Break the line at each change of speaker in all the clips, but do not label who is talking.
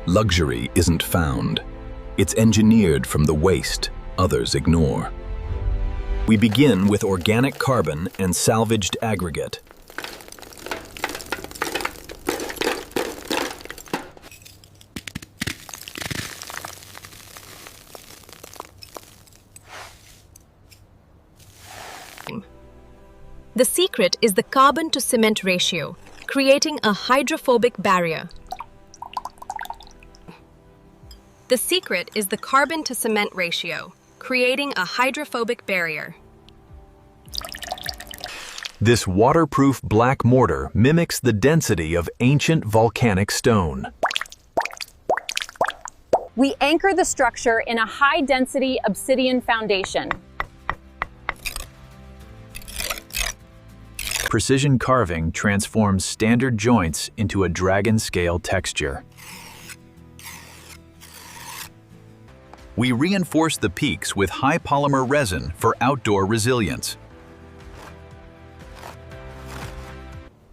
Luxury isn't found. It's engineered from the waste others ignore. We begin with organic carbon and salvaged aggregate.
The secret is the carbon to cement ratio, creating a hydrophobic barrier. The secret is the carbon to cement ratio, creating a hydrophobic barrier.
This waterproof black mortar mimics the density of ancient volcanic stone.
We anchor the structure in a high-density obsidian foundation.
Precision carving transforms standard joints into a dragon scale texture. We reinforce the peaks with high polymer resin for outdoor resilience.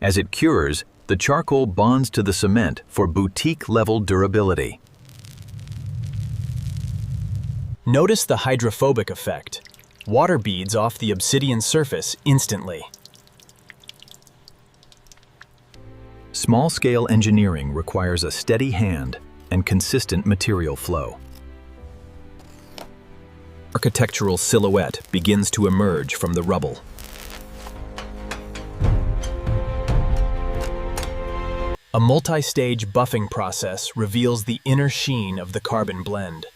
As it cures, the charcoal bonds to the cement for boutique-level durability.
Notice the hydrophobic effect. Water beads off the obsidian surface instantly.
Small-scale engineering requires a steady hand and consistent material flow. Architectural silhouette begins to emerge from the rubble.
A multi-stage buffing process reveals the inner sheen of the carbon blend.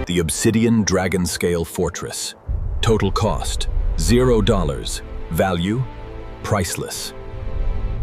The Obsidian Dragon Scale Fortress. Total cost, $0. Value, priceless.